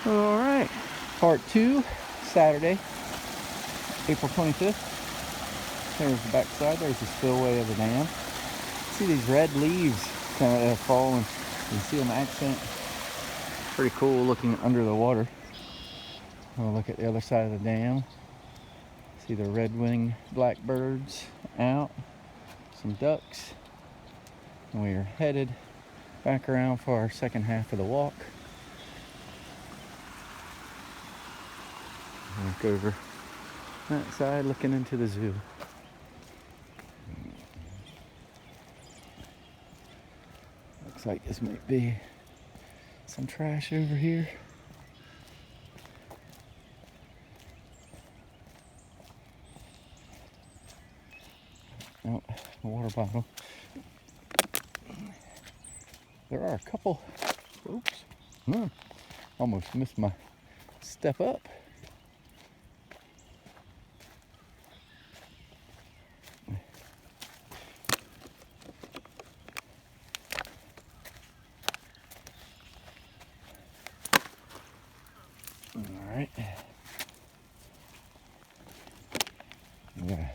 All right, part 2, Saturday, April 25th. There's the back side. There's the spillway of the dam. See these red leaves kind of falling. You can see them accent. Pretty cool looking under the water. We'll look at the other side of the dam. See the red-winged blackbirds out. Some ducks. And we are headed back around for our second half of the walk. Look over that side, looking into the zoo. Looks like this might be some trash over here. Oh, a water bottle. There are a couple. Oops. Almost missed my step up. Alright. Yeah.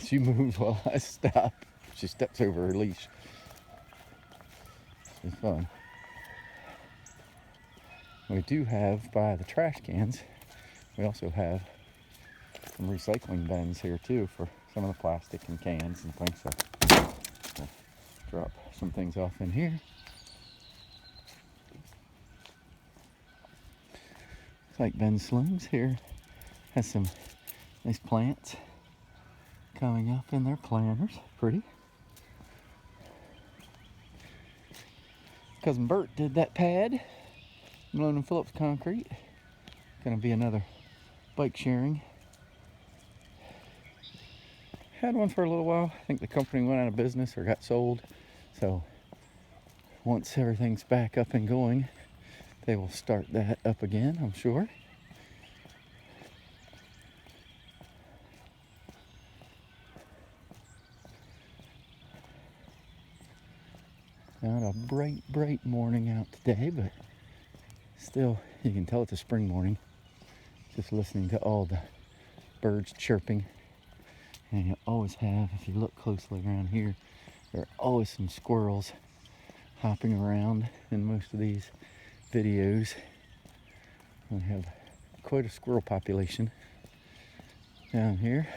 She moves while I stop. She steps over her leash. It's fun. We do have, by the trash cans, we also have some recycling bins here too for some of the plastic and cans and things. So drop some things off in here. It's like Ben Slim's here has some nice plants coming up in their planters. Pretty. Cousin Bert did that pad. Malone and Phillips Concrete. Gonna be another bike sharing. Had one for a little while. I think the company went out of business or got sold. So once everything's back up and going, they will start that up again, I'm sure. Not a bright morning out today, but still, you can tell it's a spring morning. Just listening to all the birds chirping. And you always have, if you look closely around here, there are always some squirrels hopping around in most of these videos. We have quite a squirrel population down here.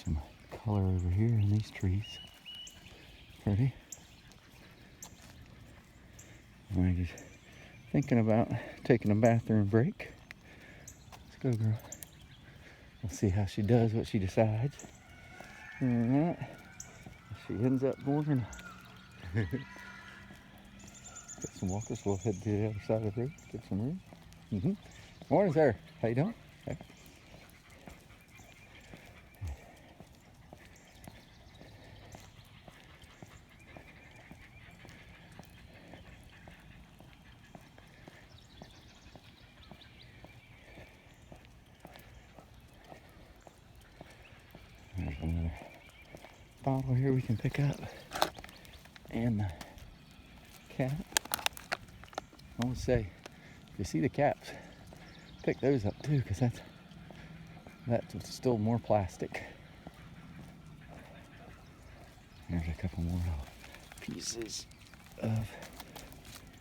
Some color over here in these trees. Pretty. Maggie's thinking about taking a bathroom break. Let's go, girl. We'll see how she does, what she decides. And that, she ends up going. Get some walkers. We'll head to the other side of the road. Get some room. Morning, sir. How you doing? Okay. There's another bottle here we can pick up. And the cap. I want to say, if you see the caps, pick those up too, because that's still more plastic. There's a couple more pieces of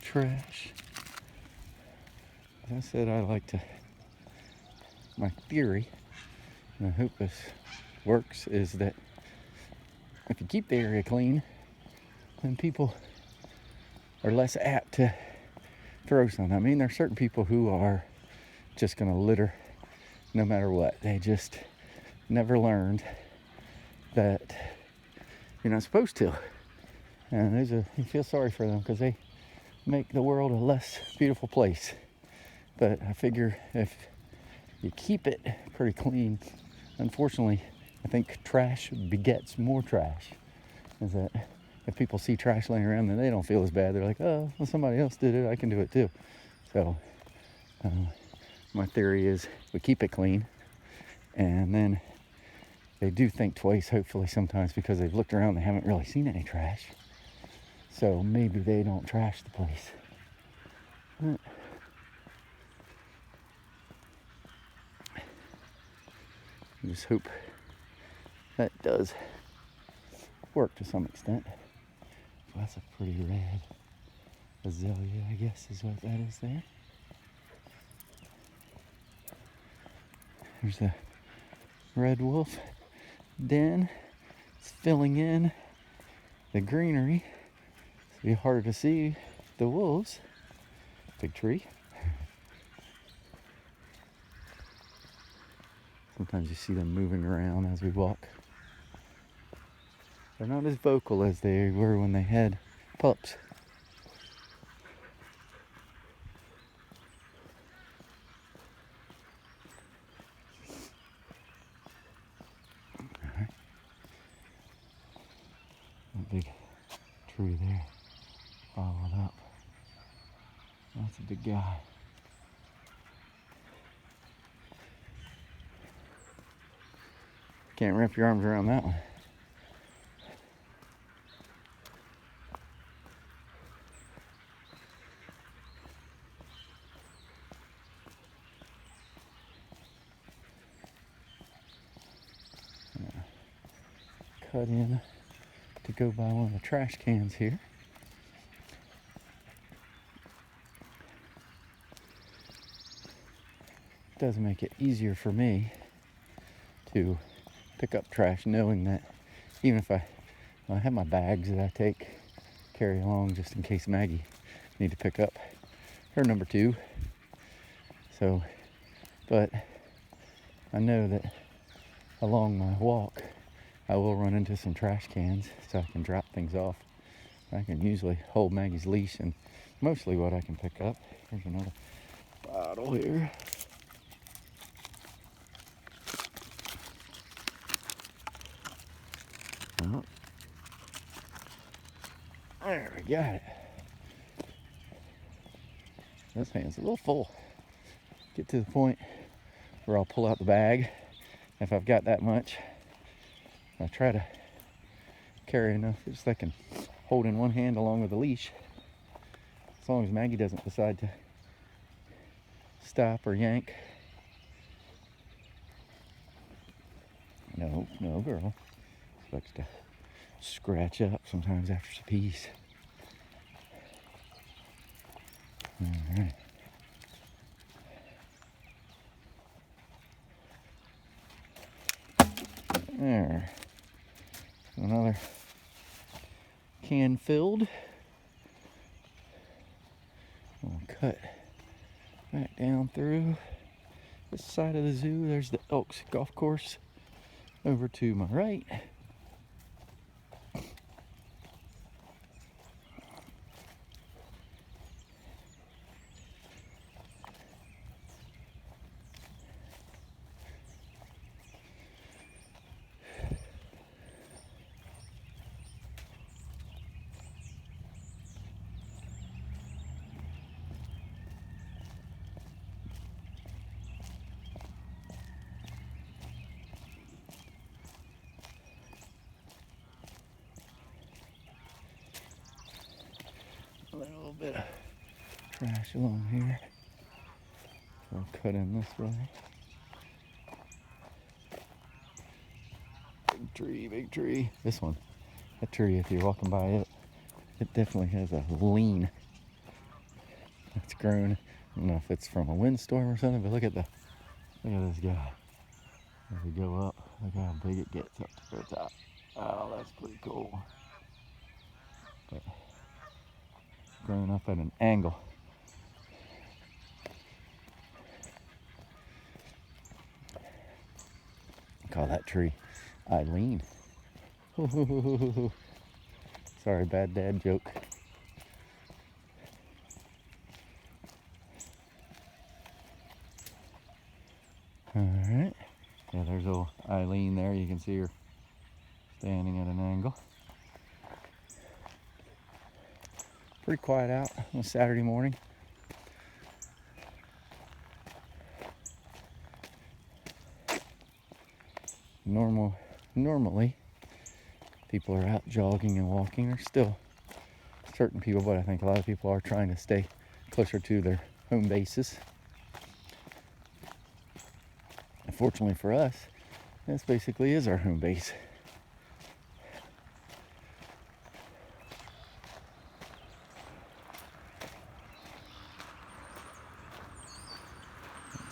trash. As I said, my theory, and I hope this works, is that if you keep the area clean, then people are less apt to throw something. I mean, there are certain people who are just going to litter no matter what. They just never learned that you're not supposed to. And you feel sorry for them because they make the world a less beautiful place. But I figure if you keep it pretty clean, unfortunately, I think trash begets more trash. Is that if people see trash laying around, then they don't feel as bad. They're like, oh, well, somebody else did it, I can do it too. So my theory is we keep it clean, and then they do think twice, hopefully sometimes, because they've looked around and they haven't really seen any trash. So maybe they don't trash the place. But I just hope that does work to some extent. Well, that's a pretty red azalea, I guess is what that is there. There's the red wolf den. It's filling in the greenery. It'll be harder to see the wolves. Big tree. Sometimes you see them moving around as we walk. They're not as vocal as they were when they had pups. Alright. A big tree there, followed up. That's a big guy. Can't wrap your arms around that one. Cut in to go by one of the trash cans here. It does make it easier for me to pick up trash, knowing that even if I have my bags that I carry along just in case Maggie need to pick up her number 2. So, but I know that along my walk I will run into some trash cans, so I can drop things off. I can usually hold Maggie's leash and mostly what I can pick up. Here's another bottle here. Oh. There we got it. This hand's a little full. Get to the point where I'll pull out the bag if I've got that much. I try to carry enough just so I can hold in one hand along with the leash. As long as Maggie doesn't decide to stop or yank. No, girl. She likes to scratch up sometimes after she pees. Alright. There. Another can filled. I'll cut back down through this side of the zoo. There's the Elks golf course over to my right. A little bit of trash along here. So I'll cut in this way. Big tree. This one, that tree, if you're walking by it, it definitely has a lean. It's grown. I don't know if it's from a windstorm or something, but look at this guy. As we go up, look how big it gets up to the top. Oh, that's pretty cool. But growing up at an angle. I call that tree Eileen. Sorry, bad dad joke. Alright. Yeah, there's old Eileen there. You can see her standing at an angle. Pretty quiet out on a Saturday morning. Normally, people are out jogging and walking. There's still certain people, but I think a lot of people are trying to stay closer to their home bases. Unfortunately for us, this basically is our home base.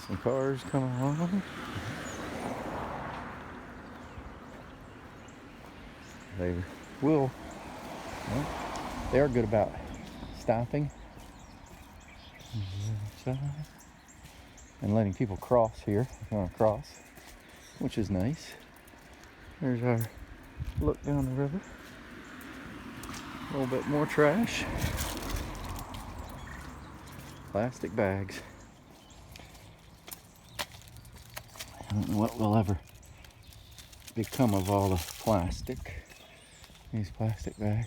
Some cars coming along. They will, well, they are good about stopping and letting people cross here if you want to cross, which is nice. There's our look down the river. A little bit more trash. Plastic bags. I don't know what will ever become of all the plastic. These plastic bags.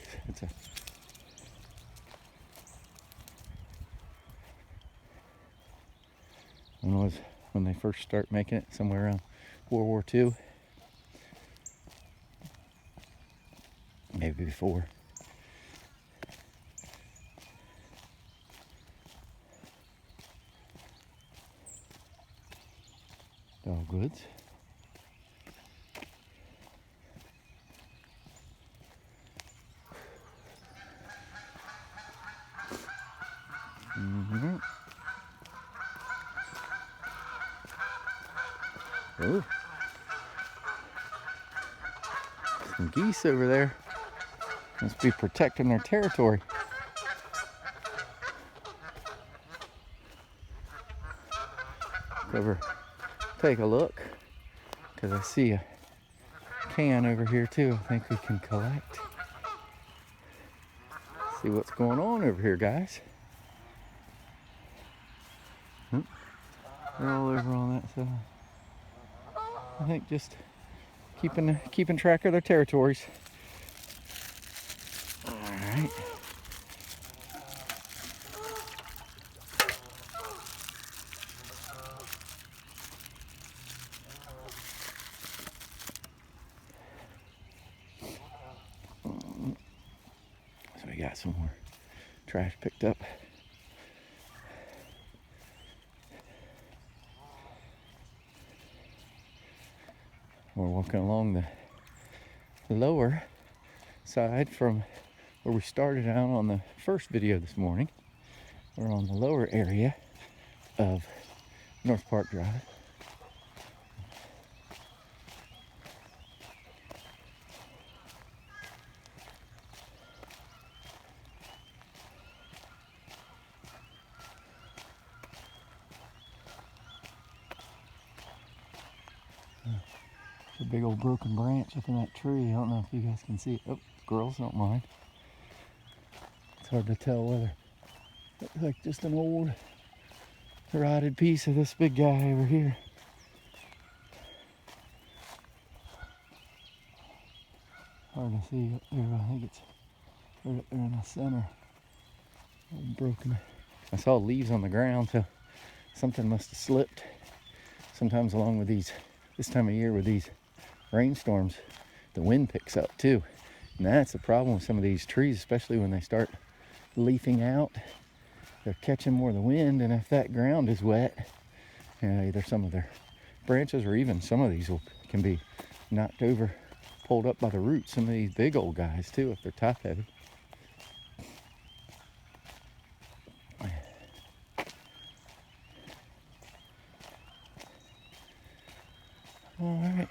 When they first start making it, somewhere around World War II, maybe before. Dogwoods. Mm-hmm. Oh, some geese over there. Must be protecting their territory. Over, take a look, because I see a can over here too. I think we can collect. See what's going on over here, guys. They're all over on that side. I think just keeping track of their territories. All right. So we got some more trash picked up. We're walking along the lower side from where we started out on the first video this morning. We're on the lower area of North Park Drive. A big old broken branch up in that tree. I don't know if you guys can see it. Oh, girls don't mind. It's hard to tell whether it's like just an old rotted piece of this big guy over here. Hard to see up there. I think it's right up there in the center. Broken. I saw leaves on the ground, so something must have slipped. Sometimes along with this time of year with these rainstorms, the wind picks up too. And that's the problem with some of these trees, especially when they start leafing out. They're catching more of the wind, and if that ground is wet, either some of their branches or even some of these can be knocked over, pulled up by the roots. Some of these big old guys too, if they're top heavy. All right,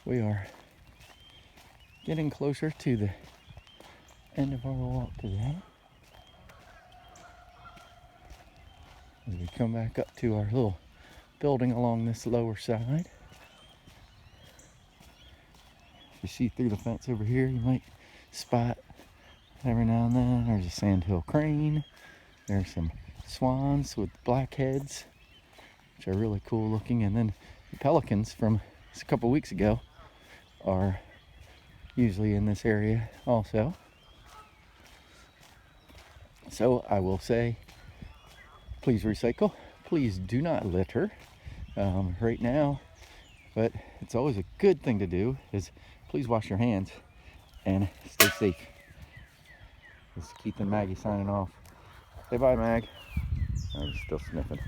we are getting closer to the end of our walk today. As we come back up to our little building along this lower side. you see through the fence over here, you might spot every now and then. There's a sandhill crane. There's some swans with black heads, which are really cool looking. And then the pelicans from just a couple weeks ago are usually in this area also. So I will say, please recycle. Please do not litter right now. But it's always a good thing to do is please wash your hands and stay safe. This is Keith and Maggie signing off. Say bye, Mag. I'm still sniffing.